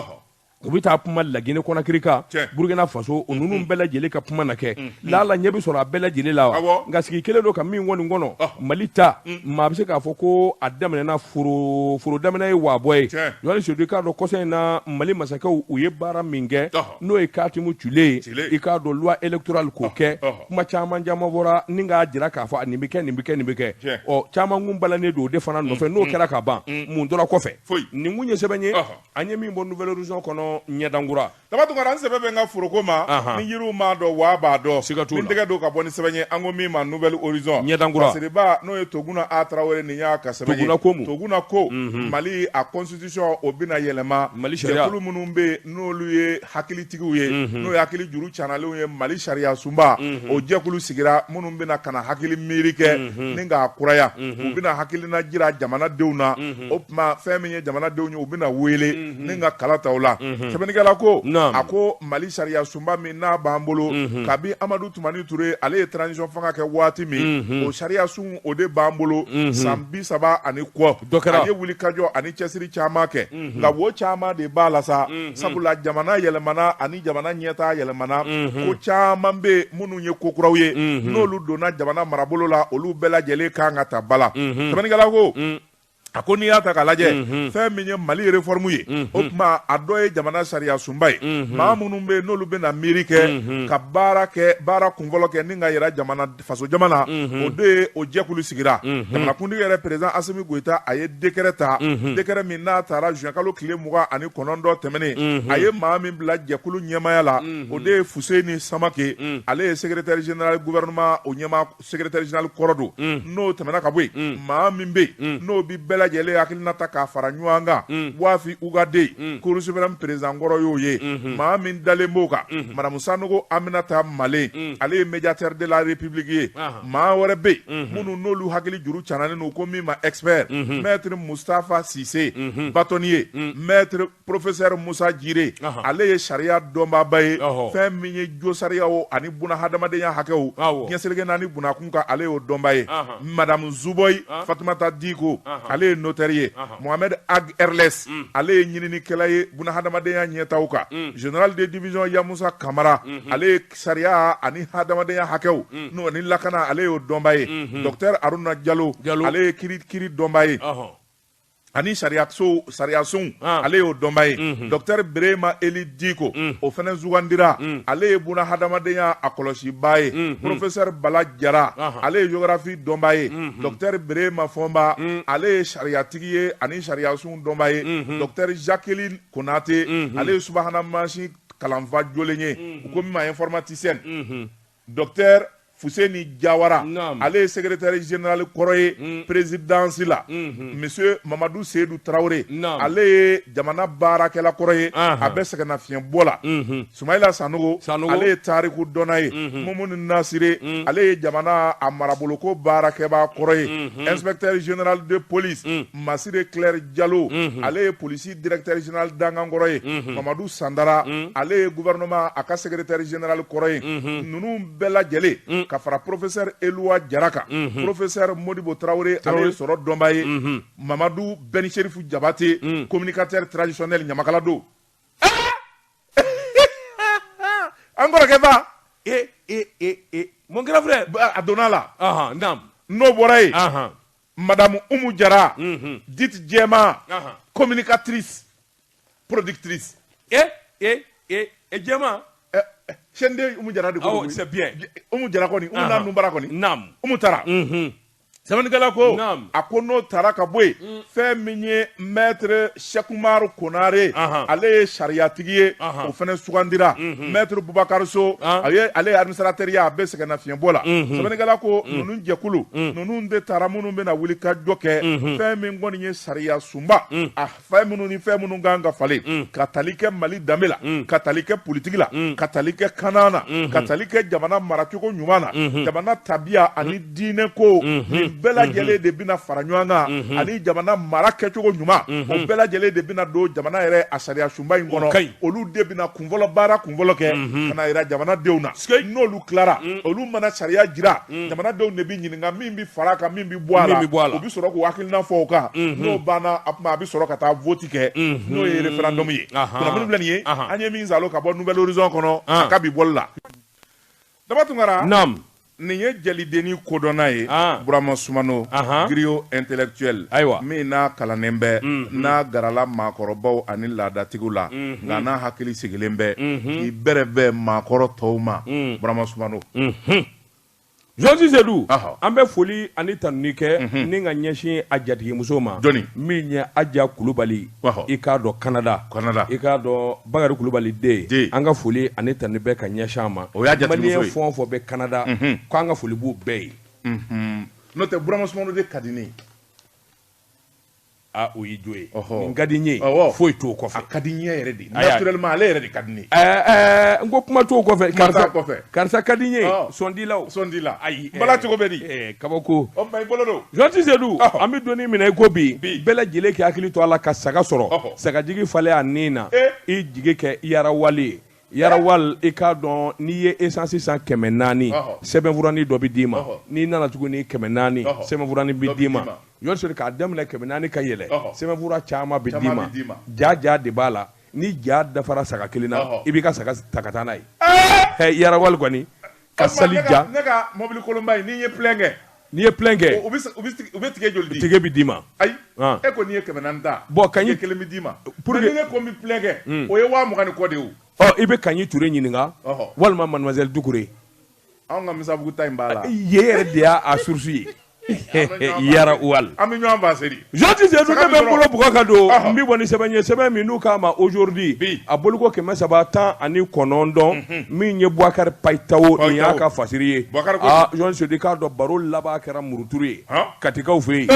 u bɛ taa kuma Laginɛ Conakry kan Burkina Faso o ninnu bɛɛ lajɛlen ka kuma na kɛ lala ɲɛ bɛ sɔrɔ a bɛɛ lajɛlen la wa nka sigi kelen don ka min kɔni kɔnɔ Mali ta maa bɛ se k'a fɔ ko a daminɛna foro daminɛ ye waabɔ ye Johnny Sodi k'a dɔn kɔsa in na Mali masakɛw u ye baara min kɛ n'o ye Katimu Tule ye i k'a dɔn loi électorale k'o kɛ kuma caman fɔra ni k'a jira k'a fɔ nin bɛ kɛ nin bɛ kɛ nin bɛ kɛ caman kun balannen don o de fana nɔfɛ n'o kɛra ka ban mun tora kɔfɛ nin kun ye sɛbɛn ye an ye min bɔ Nouvelle Horizon kɔnɔ ɲɛdankura Tabatungara an sɛbɛn bɛ n ka foroko ma ni yiriw m'a dɔn wa b'a dɔn min tɛgɛ don ka bɔ ni sɛbɛn ye an ko min ma Nouvelle Horizon ɲɛdankura Siriba n'o ye Toguna A Traoré nin y'a ka sɛbɛn ye Toguna ko Mali a constitution o bɛna yɛlɛma Mali sariya jɛkulu minnu bɛ yen n'olu ye hakilitigiw ye n'o ye hakili juru cannalenw ye Mali sariya sunba o jɛkulu sigira minnu bɛna ka na hakili miiri kɛ ni k'a kuraya u bɛna hakilina jira jamanadenw na o tuma fɛn min ye jamanadenw ye u bɛna wele ni ka kala ta o la sɛbɛnnikɛla ko a ko Mali sariya sunba min n'a b'an bolo kabi Amadu Tumani Ture ale ye transition fanga kɛ waati min o sariya sun o de b'an bolo san 30 ani kɔ a ye wuli kajɔ ani cɛsiri caman kɛ nka wo caman de b'a la sa sabula jamana yɛlɛmana ani jamana ɲɛtaa yɛlɛmana ko caman bɛ minnu ye kokuraw ye n'olu donna jamana marabolo la olu bɛɛ lajɛlen kan ka ta bala sɛbɛnnikɛla ko a ko n'i y'a ta k'a lajɛ fɛn min ye Mali réforme ye o tuma a dɔ ye jamana sariya sunba ye maa minnu bɛ n'olu bɛna miiri kɛ ka baara kunfɔlɔ kɛ ni ka yɛrɛ faso jamana o de ye o jɛkulu sigira jamanakuntigi yɛrɛ président Assimi Goïta a ye décret ta décret min n'a taara juin kalo tile 29 tɛmɛnen a ye maa min bila jɛkulu ɲɛmaaya la o de ye Fuseni Samake ale ye secrétaire général gouvernement o ɲɛma secrétaire général kɔrɔ don n'o tɛmɛna ka bɔ yen maa min bɛ yen n'o bi bɛɛ lajɛlen hakilina ta k'a fara ɲɔgɔn kan Wafi Ugade Cour suprême président kɔrɔ y'o ye maa min dalen b'o kan Madame Sanogo Aminata Male ale ye médiateur de la République ye maa wɛrɛ bɛ yen minnu n'olu hakili juru cannanen don ko min ma expert maître Moustapha Cissé bâtonnier maître professeur Moussa Djire ale ye sariya dɔnbaaba ye fɛn min ye jo sariyaw ani buna hadamadenya hakɛw ɲɛsilikɛ n'ani bunakun kan ale y'o dɔnba ye Madame Zuboy Fatumata Diko ale ye notaire ye Mohamed Ag Erles ale ye ɲininikɛla ye buna hadamadenya ɲɛtaw kan général de division Yamusa Kamara ale ye sariya ani hadamadenya hakɛw n'o ni lakana ale y'o dɔnba ye docteur Aruna Diallo ale ye kiri dɔnba ye ani sariyasun ale y'o dɔnba ye docteur Birema Eli Diko o fana zugandira ale ye buna hadamadenya a kɔlɔsiba ye professeur Bala Jara ale ye géographie dɔnba ye docteur Birema Fɔnba ale ye sariyatigi ye ani sariyasun dɔnba ye docteur Jacqueline Konate ale ye subahana mansi kalanfa jolen ye u ko min ma informaticienne docteur Fuseni Diawara ale secrétaire général kɔrɔ présidence la monsieur Mamadou Seydou Traoré ale jamana baarakɛla kɔrɔ ye a bɛ sɛgɛnna fiɲɛ bɔ la Soumaïla Sanogo ale tariku dɔnna ye Mumuni Nasire ale jamana a maraboloko baarakɛba kɔrɔ ye inspecteur général de police Masire Claire Diallo ale police directeur général dangan kɔrɔ ye Mamadou Sandara ale gouvernement a ka secrétaire général kɔrɔ ye nunu bɛɛ lajɛlen ka fara professeur Eloua Jaraka professeur Modibo Traoré ale sɔrɔ dɔnba ye Mamadou Ben Cherifou Diabaté communicateur traditionnel Ɲamakala do an kɔrɔkɛ ba mon grand frère a donna la nam n'o bɔra ye madame Oumou Diarra dite Diema communicatrice productrice Diema Chende Oumou Diarra de ko c'est bien Oumou Diarra kɔni Oumou na numbara kɔni nam Oumou Tara sɛbɛnnikɛla ko a ko n'o taara ka bɔ yen fɛn min ye maître Cheikhoumaru Konare ale ye sariyatigi ye o fana sugandira maître Boubacar So ale ye administrateur ye a bɛ sɛgɛnna fiɲɛbɔ la sɛbɛnnikɛla ko ninnu jɛkulu ninnu de taara minnu bɛna wuli ka jɔ kɛ fɛn min kɔni ye sariya sunba a fɛn minnu ni fɛn minnu kan ka falen ka tali kɛ Mali danbe la ka tali kɛ politiki la ka tali kɛ kanan na ka tali kɛ jamana maracogo ɲuman na jamana tabiya ani diinɛ ko bɛɛ lajɛlen de bɛna fara ɲɔgɔn kan ani jamana mara kɛcogo ɲuman o bɛɛ lajɛlen de bɛna don jamana yɛrɛ a sariya sunba in kɔnɔ olu de bɛna kunfɔlɔ baara kunfɔlɔ kɛ ka na yira jamanadenw na n'olu tilara olu mana sariya jira jamanadenw de bɛ ɲininka min bɛ fara kan min bɛ bɔ a la o bɛ sɔrɔ k'u hakilina fɔ o kan n'o banna a kuma a bɛ sɔrɔ ka taa vote kɛ n'o ye référendum ye kunnafoni filɛ nin ye an ye min salo ka bɔ Nouvelle Horizon kɔnɔ a ka bi bɔli la Daba Tunkara nin ye jelidenni kodɔnna ye Burama Sumano griot intellectuel min n'a kalannen bɛ n'a garala maakɔrɔbaw ani laadatigiw la nka n'a hakili sigilen bɛ k'i bɛrɛ bɛn maakɔrɔ tɔw ma Burama Sumano Georges Sedou an bɛ foli ani tanuni kɛ ni ka ɲɛsin a jatigimuso ma min ye Aja Kulubali i k'a dɔn Canada i k'a dɔn Bakari Kulubali den an ka foli ani tanuni bɛ ka ɲɛsin a ma maliyɛn fɛn o fɛn bɛ Canada k'an ka foli b'u bɛɛ ye n'o tɛ Burama Sumano de ka di ne ye o y'i jo ye nin ka di n ye foyi t'o kɔfɛ a ka di n ye yɛrɛ de naturellement ale yɛrɛ de ka di ne ye n ko kuma t'o kɔfɛ karisa ka di n ye sondila ayi bala cogo bɛ di kabako i bolo don Georges Sedou an bɛ donni minɛ i ko bi bɛɛ lajɛlen k'i hakili to a la ka saga sɔrɔ sagajigi falen a nin na i jigi kɛ Yarawali ye Yarawal i k'a dɔn n'i ye essence san 400 sɛbɛnfurani dɔ bɛ d'i ma n'i nana tuguni 400 sɛbɛnfurani bɛ d'i ma Georges k'a daminɛ 400 ka yɛlɛ sɛbɛnfura caman bɛ d'i ma ja de b'a la ni ja dafara saga kelen na i b'i ka saga ta ka taa n'a ye Yarawal kɔni ka sali ja ne ka mobili kolonba in n'i ye plein kɛ u bɛ tigɛ joli di tigɛ bɛ d'i ma ayi e ko n'i ye 400 ta kaɲi kelen bɛ d'i ma ni ne ko n bɛ plein kɛ o ye 20 ni kɔ de ye i bɛ Kaɲi Ture ɲininka walima Mademoiselle Doucouré anw ka Misabugu ta in b'a la ye yɛrɛ de y'a source ye Yarawal an bɛ ɲɔgɔn banseri Georges Sedou ne bɛ n bolo bugɔ ka don n bɛ bɔ ni sɛbɛn ye sɛbɛn min n'u k'a ma aujourd'hui a boliko 319 min ye Bouakar Payitawo nin y'a ka fasiri ye Georges Sedou k'a dɔn baro laban kɛra Muruturu ye Katikaw fɛ yen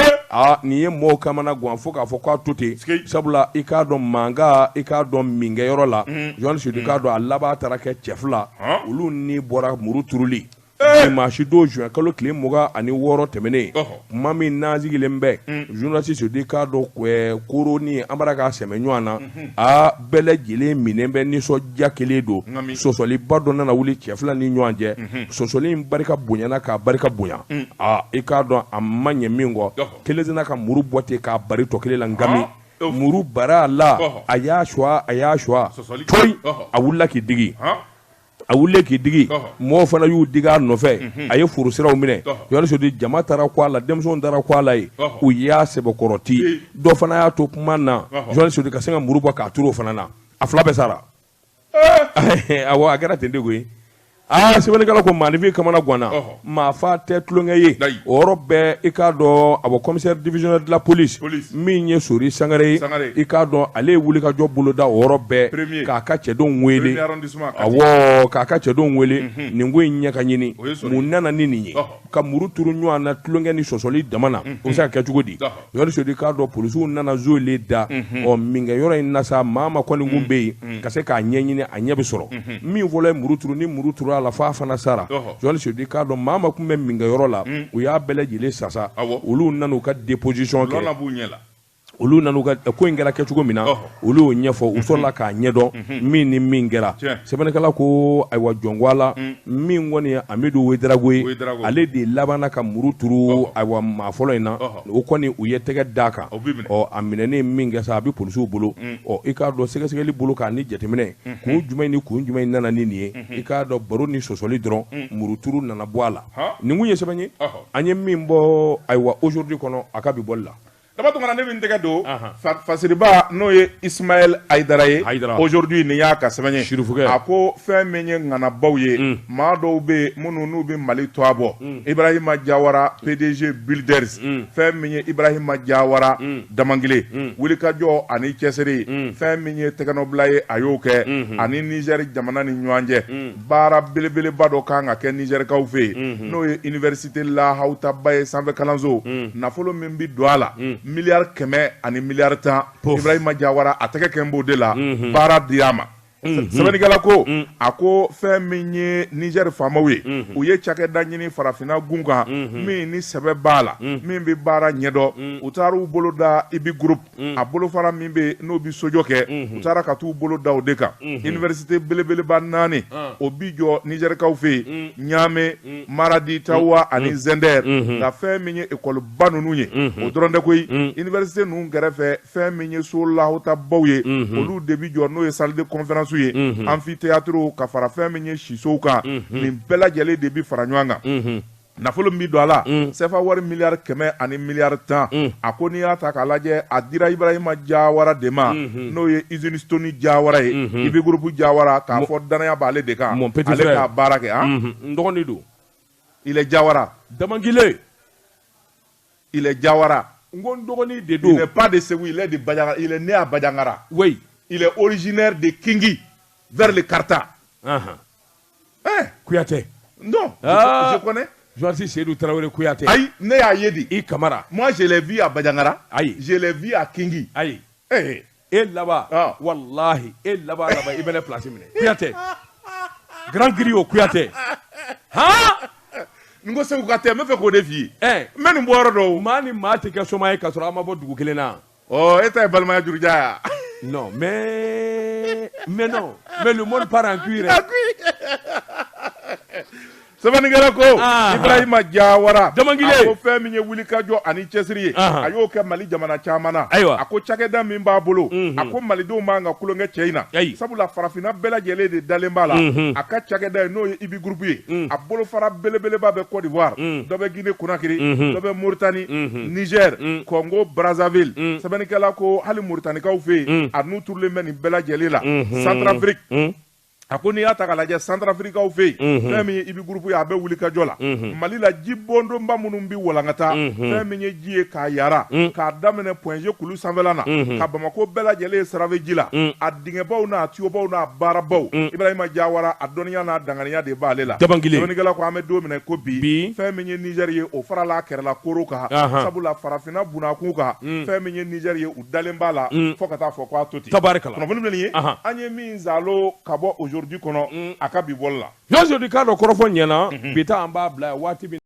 nin ye mɔɔw kamana gan fo k'a fɔ k'a to ten sabula i k'a dɔn mankan i k'a dɔn minkɛyɔrɔ la Georges Sedou k'a dɔn a laban taara kɛ cɛ fila olu ni bɔra Muruturuli dimanche 2 juin kalo tile 26 tɛmɛnen kuma min n'an sigilen bɛ journaliste Sedou k'a dɔn koro ni an b'a k'a sɛmɛ ɲɔgɔn na bɛɛ lajɛlen minɛn bɛ nisɔndiya kelen don sɔsɔliba dɔ nana wuli cɛ fila ni ɲɔgɔn cɛ sɔsɔli in barika bonyana k'a barika bonya i k'a dɔn a ma ɲɛ min kɔ kelen tɛna ka muru bɔ ten k'a bari tɔ kelen la ngami muru bara la a y'a suwa coyi a wulila k'i digi a wulilen k'i digi mɔgɔw fana y'u digi a nɔfɛ a ye foro siraw minɛ Georges Sedou jama taara ko a la denmisɛnw taara ko a la ye u y'a sɛbɛkɔrɔti dɔ fana y'a to kuma na Georges Sedou ka se ka muru bɔ k'a turu o fana na a fila bɛɛ sara awɔ a kɛra ten de koyi sɛbɛnnikɛla ko maanifin kamana ganna maa fa tɛ tulonkɛ ye o yɔrɔ bɛɛ i k'a dɔn a bɔ commissaire divisionnaire de la police min ye Sori Sangare ye i k'a dɔn ale ye wulikajɔ boloda o yɔrɔ bɛɛ k'a ka cɛdenw wele awɔ k'a ka cɛdenw wele nin ko in ɲɛ ka ɲini mun nana ni nin ye ka muru turu ɲɔgɔn na tulonkɛ ni sɔsɔli dama na o bɛ se ka kɛ cogo di yɔrɔ Sori k'a dɔn polisiw nana zole da min kɛ yɔrɔ in na sa maa ma kɔni kun bɛ yen ka se k'a ɲɛɲini a ɲɛ bɛ sɔrɔ min fɔlɔ ye muru turu ni muru turu a la f'a fana sara Johan Sodi k'a dɔn maa ma kun bɛ min kɛ yɔrɔ la u y'a bɛɛ lajɛlen sasa olu nana u ka déposition kɛ olu nana ka ko in kɛra kɛcogo min na olu y'o ɲɛfɔ u sɔrɔla k'a ɲɛdɔn min ni min kɛra sɛbɛnnikɛla ko ayiwa jɔnkwala min kɔni ye Amidu Wederago ye ale de labanna ka muru turu ayiwa maa fɔlɔ in na o kɔni u ye tɛgɛ d'a kan a minɛnen min kɛ sa a bɛ polisiw bolo i k'a dɔn sɛgɛsɛgɛli bolo k'a ni jateminɛ kun jumɛn ni kun jumɛn nana ni nin ye i k'a dɔn baro ni sɔsɔli dɔrɔn muru turu nana bɔ a la nin kun ye sɛbɛn ye an ye min bɔ ayiwa aujourd'hui kɔnɔ a ka bi bɔli la. Daba tuma ne bɛ n tɛgɛ don fasiriba n'o ye Ismaël Aïdara ye aujourd'hui nin y'a ka sɛbɛn ye a ko fɛn min ye ŋanabaw ye maa dɔw bɛ yen minnu n'u bɛ Mali to a bɔ Ibrahima Diawara PDG Builders fɛn min ye Ibrahima Diawara Damangile wulikajɔ ani cɛsiri fɛn min ye tɛgɛnɔbila ye a y'o kɛ ani Niger jamana ni ɲɔgɔn cɛ baara belebeleba dɔ kan ka kɛ Nigerikaw fɛ yen n'o ye Université La Hautaba ye sanfɛ kalanso nafolo min bɛ don a la miliyari 100 ani miliyari 10 Ibrahima Diawara a tɛgɛ kɛ n b'o de la baara dir'a ma sɛbɛnnikɛla ko a ko fɛn min ye Niger faamaw ye u ye cakɛda ɲini farafinna gun kan min ni sɛbɛ b'a la min bɛ baara ɲɛdɔn u taara u bolo da Ibi groupe a bolofara min bɛ n'o bɛ sojɔ kɛ u taara ka t'u bolo da o de kan université belebeleba 4 o bi jɔ Nigerikaw fɛ yen Niamey Maradi Tawa ani Zender nka fɛn min ye école ba ninnu ye o dɔrɔn tɛ koyi université ninnu kɛrɛfɛ fɛn min ye so lahutabaw ye olu de bi jɔ n'o ye salle de conférence ye amphithéâtre ka fara fɛn min ye sisow kan nin bɛɛ lajɛlen de bi fara ɲɔgɔn kan nafolo min bi don a la sefa wari miliyari 100 ani miliyari 10 a ko n'i y'a ta k'a lajɛ a dira Ibrahima Diawara de ma n'o ye usine Stoni Diawara ye Ibi groupe Diawara k'a fɔ danaya b'ale de kan ale k'a baara kɛ n dɔgɔnin don il est Diawara Damangile il est Diawara n ko n dɔgɔnin de don il n'est pas de Ségou il est de Badiangara il est né à Badiangara oui il est originaire de Kingi vers le Karta Kouyaté non je connais Joasi Seydou Traoré Kouyaté ayi ne y'a ye de i Kamara moi je l'ai vu à Badiangara ayi je l'ai vu à Kingi ayi e laban wallahi e laban i bɛ ne place minɛ Kouyaté grand griot Kouyaté n ko Segu ka tɛ n bɛ fɛ k'o de f'i ye n bɛ nin bɔ yɔrɔ dɔw maa ni maa tɛ kɛ soma ye k'a sɔrɔ an ma bɔ dugu kelen na e ta ye balimaya juruja ya non mais non mais le monde part en cuir sɛbɛnnikɛla ko Ibrahima Diawara Damangile a ko fɛn min ye wulikajɔ ani cɛsiri ye a y'o kɛ Mali jamana caman na a ko cakɛda min b'a bolo a ko malidenw man ka kulonkɛ cɛ in na sabula farafinna bɛɛ lajɛlen de dalen b'a la a ka cakɛda ye n'o ye Ibi groupe ye a bolofara belebeleba bɛ Côte d'Ivoire dɔ bɛ Guinée Conakry dɔ bɛ Mauritanie Niger Congo Brazzaville sɛbɛnnikɛla ko hali Mauritanikaw fɛ yen a n'u turulen bɛ nin bɛɛ lajɛlen la Centrafrique a ko n'i y'a ta k'a lajɛ Centrafricaw fɛ yen fɛn min ye Ibi groupe ye a bɛ wulikajɔ la Mali la ji bɔndonba minnu bɛ walankata fɛn min ye ji ye k'a yara k'a daminɛ Point G kulu sanfɛla na ka Bamako bɛɛ lajɛlen sarafe ji la a dingɛbaw n'a tuyaubaw n'a baarabaw Ibrahima Diawara a dɔnniya n'a danganiya de b'ale la sɛbɛnnikɛla ko an bɛ don min na ko bi fɛn min ye Niger ye o farala a kɛrɛla koro kan sabula farafinna bunakun kan fɛn min ye Niger ye u dalen b'a la fo ka taa fɔ k'a to ten kunnafoni bɛ nin ye an ye min zalo ka bɔ aujourd'hui kɔnɔ a ka bi bɔli la Joasi Seydu k'a dɔn kɔrɔfɔ ɲɛna bi ta an b'a bila waati min